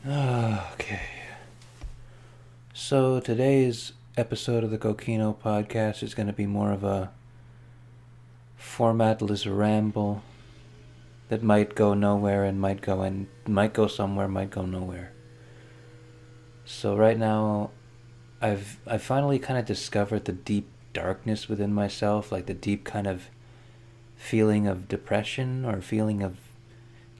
Okay. So today's episode of the Kokino Podcast is going to be more of a formatless ramble that might go nowhere and might go somewhere, might go nowhere. So right now, I finally kind of discovered the deep darkness within myself, like the deep kind of feeling of depression or feeling of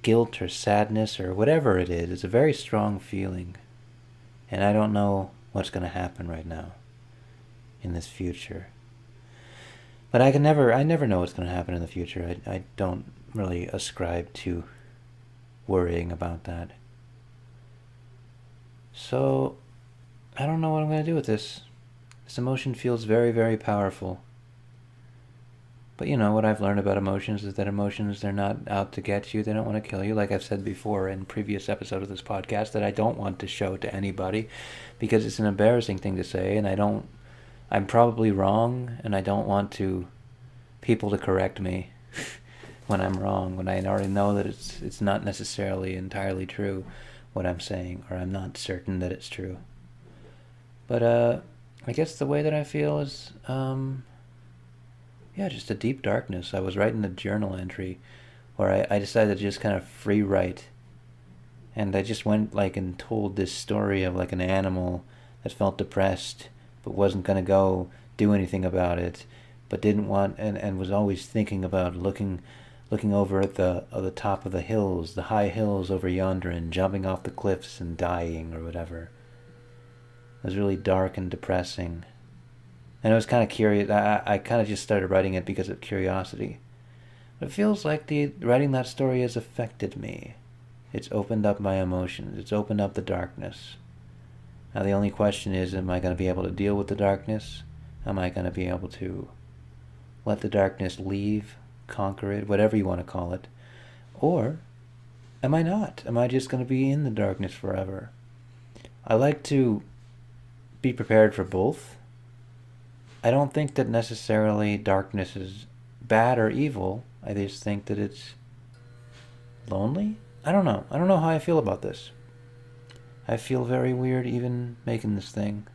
guilt or sadness or whatever it is. It's a very strong feeling, and I don't know what's going to happen right now in this future. But I never know what's going to happen in the future. I don't really ascribe to worrying about that. So, I don't know what I'm going to do with this. This emotion feels very, very powerful. But you know, what I've learned about emotions is that emotions, they're not out to get you. They don't want to kill you. Like I've said before in previous episodes of this podcast, that I don't want to show to anybody because it's an embarrassing thing to say, and I'm probably wrong, and I don't want people to correct me when I'm wrong, when I already know that it's not necessarily entirely true what I'm saying, or I'm not certain that it's true. But I guess the way that I feel is yeah, just a deep darkness. I was writing a journal entry where I decided to just kind of free write, and I just went like and told this story of like an animal that felt depressed but wasn't gonna go do anything about it, but didn't want and was always thinking about looking over at the top of the hills, the high hills over yonder, and jumping off the cliffs and dying or whatever. It was really dark and depressing. And I was kind of curious. I kind of just started writing it because of curiosity. But it feels like writing that story has affected me. It's opened up my emotions. It's opened up the darkness. Now the only question is, am I going to be able to deal with the darkness? Am I going to be able to let the darkness leave, conquer it, whatever you want to call it? Or am I not? Am I just going to be in the darkness forever? I like to be prepared for both. I don't think that necessarily darkness is bad or evil. I just think that it's lonely. I don't know. I don't know how I feel about this. I feel very weird even making this thing,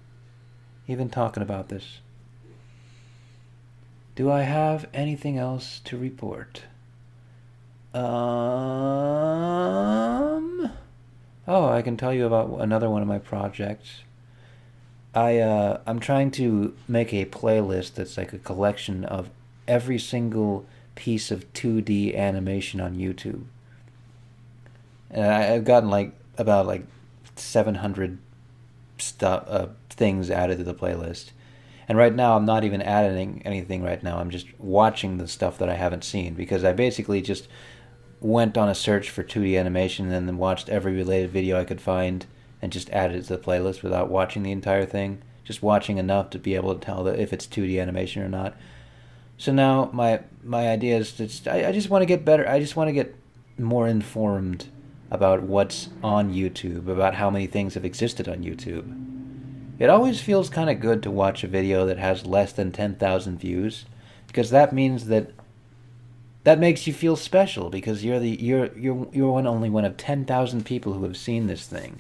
even talking about this. Do I have anything else to report? Oh, I can tell you about another one of my projects. I'm trying to make a playlist that's like a collection of every single piece of 2D animation on YouTube. And I've gotten like about like 700 things added to the playlist. And right now I'm not even adding anything right now. I'm just watching the stuff that I haven't seen, because I basically just went on a search for 2D animation and then watched every related video I could find and just added it to the playlist without watching the entire thing. Just watching enough to be able to tell that if it's 2D animation or not. So now my idea is I just want to get better. I just want to get more informed about what's on YouTube, about how many things have existed on YouTube. It always feels kind of good to watch a video that has less than 10,000 views, because that means that makes you feel special, because you're only one of 10,000 people who have seen this thing.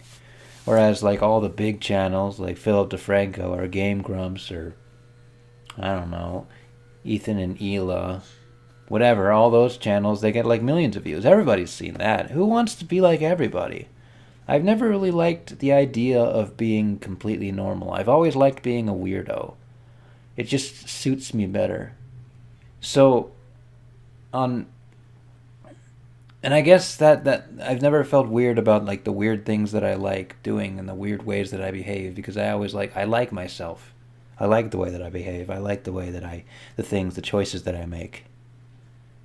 Whereas like all the big channels like Philip DeFranco or Game Grumps or I don't know, Ethan and Ela, whatever, all those channels, they get like millions of views. Everybody's seen that. Who wants to be like everybody? I've never really liked the idea of being completely normal. I've always liked being a weirdo. It just suits me better. So on and I guess that I've never felt weird about like the weird things that I like doing and the weird ways that I behave, because I like myself. I like the way that I behave. I like the way that the choices that I make.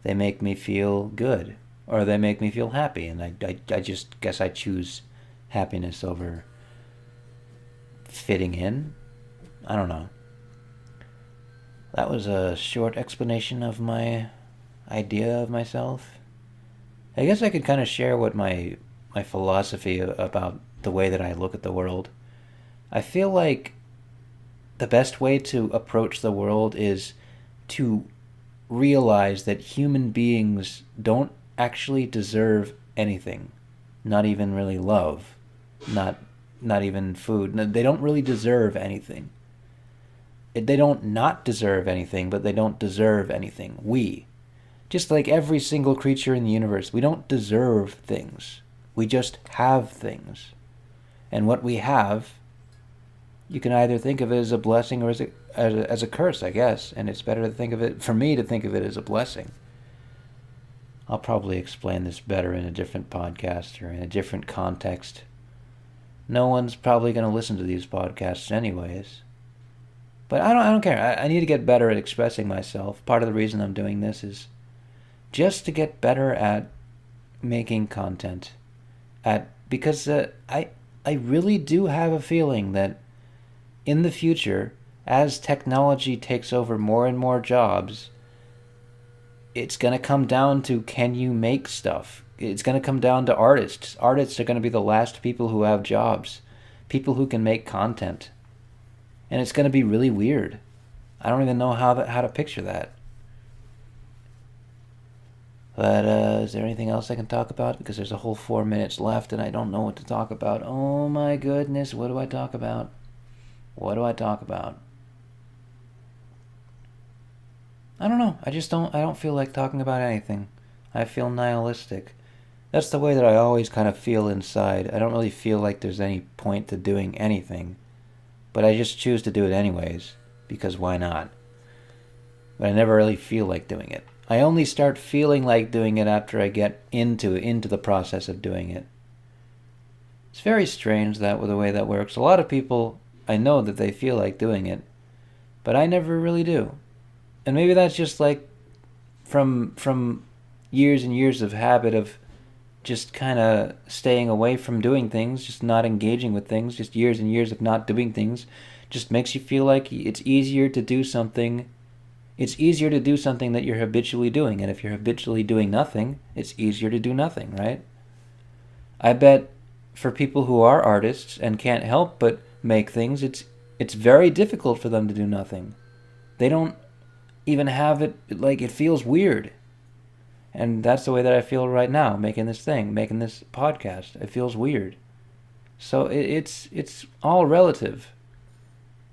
They make me feel good, or they make me feel happy, and I just guess I choose happiness over fitting in. I don't know. That was a short explanation of my idea of myself. I guess I could kind of share what my philosophy about the way that I look at the world. I feel like the best way to approach the world is to realize that human beings don't actually deserve anything, not even really love. not even food. They don't really deserve anything. They don't not deserve anything, but they don't deserve anything. We, just like every single creature in the universe, we don't deserve things. We just have things. And what we have, you can either think of it as a blessing or as a curse, I guess. And it's better to think of it, for me to think of it as a blessing. I'll probably explain this better in a different podcast or in a different context. No one's probably going to listen to these podcasts anyways. But I don't care. I need to get better at expressing myself. Part of the reason I'm doing this is just to get better at making content. Because I really do have a feeling that in the future, as technology takes over more and more jobs, it's going to come down to, can you make stuff? It's going to come down to artists. Artists are going to be the last people who have jobs. People who can make content. And it's going to be really weird. I don't even know how to picture that. But is there anything else I can talk about? Because there's a whole 4 minutes left and I don't know what to talk about. Oh my goodness, what do I talk about? What do I talk about? I don't know. I don't feel like talking about anything. I feel nihilistic. That's the way that I always kind of feel inside. I don't really feel like there's any point to doing anything. But I just choose to do it anyways, because why not? But I never really feel like doing it. I only start feeling like doing it after I get into the process of doing it. It's very strange the way that works. A lot of people, I know that they feel like doing it, but I never really do. And maybe that's just like from years and years of habit of just kind of staying away from doing things, just not engaging with things, just years and years of not doing things, just makes you feel like it's easier to do something. It's easier to do something that you're habitually doing, and if you're habitually doing nothing, it's easier to do nothing, right? I bet for people who are artists and can't help but make things, it's very difficult for them to do nothing. They don't even have it, like, it feels weird. And that's the way that I feel right now, making this podcast. It feels weird. So it's all relative.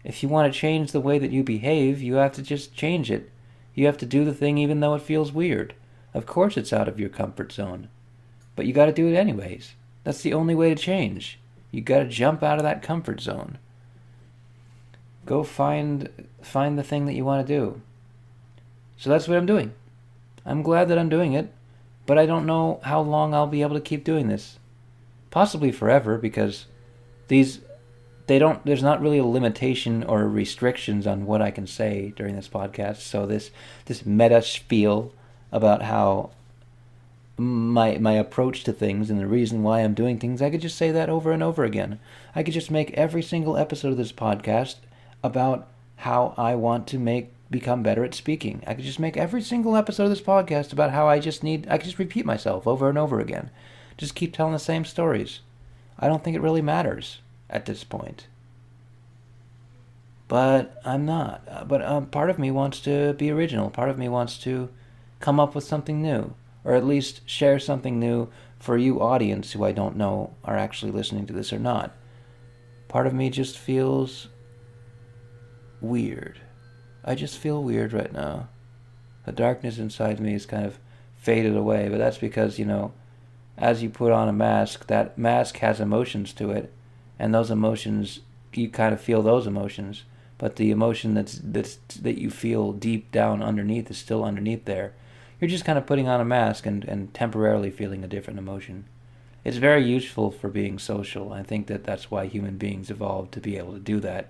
If you want to change the way that you behave, you have to just change it. You have to do the thing even though it feels weird. Of course it's out of your comfort zone. But you got to do it anyways. That's the only way to change. You got to jump out of that comfort zone. Go find the thing that you want to do. So that's what I'm doing. I'm glad that I'm doing it, but I don't know how long I'll be able to keep doing this. Possibly forever, because there's not really a limitation or restrictions on what I can say during this podcast. So this meta spiel about how my approach to things and the reason why I'm doing things, I could just say that over and over again. I could just make every single episode of this podcast about how I want to become better at speaking. I could just make every single episode of this podcast about how I could just repeat myself over and over again. Just keep telling the same stories. I don't think it really matters at this point. But I'm not. But part of me wants to be original. Part of me wants to come up with something new. Or at least share something new for you audience who I don't know are actually listening to this or not. Part of me just feels weird. I just feel weird right now. The darkness inside me is kind of faded away, but that's because, as you put on a mask, that mask has emotions to it, and those emotions, you kind of feel those emotions, but the emotion that you feel deep down underneath is still underneath there. You're just kind of putting on a mask and temporarily feeling a different emotion. It's very useful for being social. I think that's why human beings evolved, to be able to do that.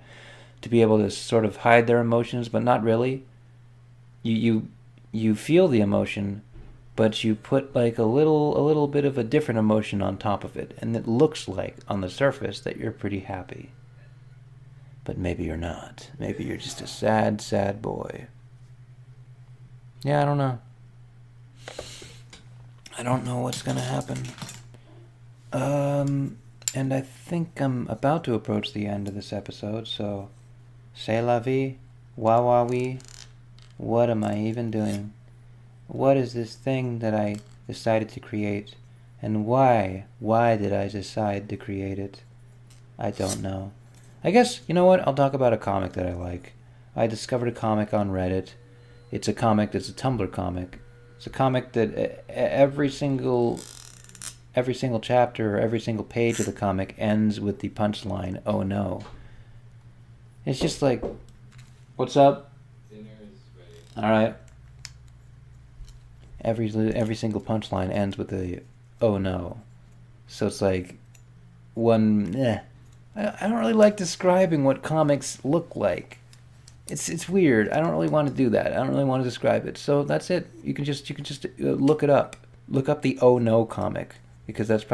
To be able to sort of hide their emotions, but not really. You feel the emotion, but you put like a little bit of a different emotion on top of it, and it looks like on the surface that you're pretty happy. But maybe you're not. Maybe you're just a sad, sad boy. Yeah, I don't know. I don't know what's gonna happen. And I think I'm about to approach the end of this episode, so c'est la vie, wah wah wee. What am I even doing? What is this thing that I decided to create? And why? Why did I decide to create it? I don't know. I guess, you know what? I'll talk about a comic that I like. I discovered a comic on Reddit. It's a comic that's a Tumblr comic. It's a comic that every single chapter or every single page of the comic ends with the punchline, "Oh no." It's just like, what's up? Dinner is ready. All right. Every single punchline ends with a "oh no." So it's like I don't really like describing what comics look like. It's weird. I don't really want to do that. I don't really want to describe it. So that's it. You can just look it up. Look up the "oh no" comic, because you'd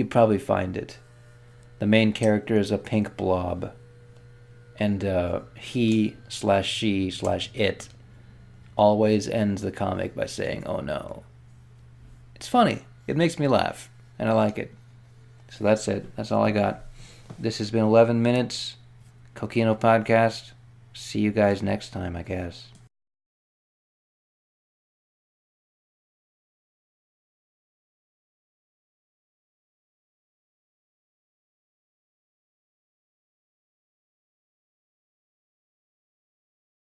probably find it. The main character is a pink blob, and he/she/it always ends the comic by saying "oh no." It's funny. It makes me laugh, and I like it. So that's it. That's all I got. This has been 11 minutes. Kokino Podcast. See you guys next time, I guess.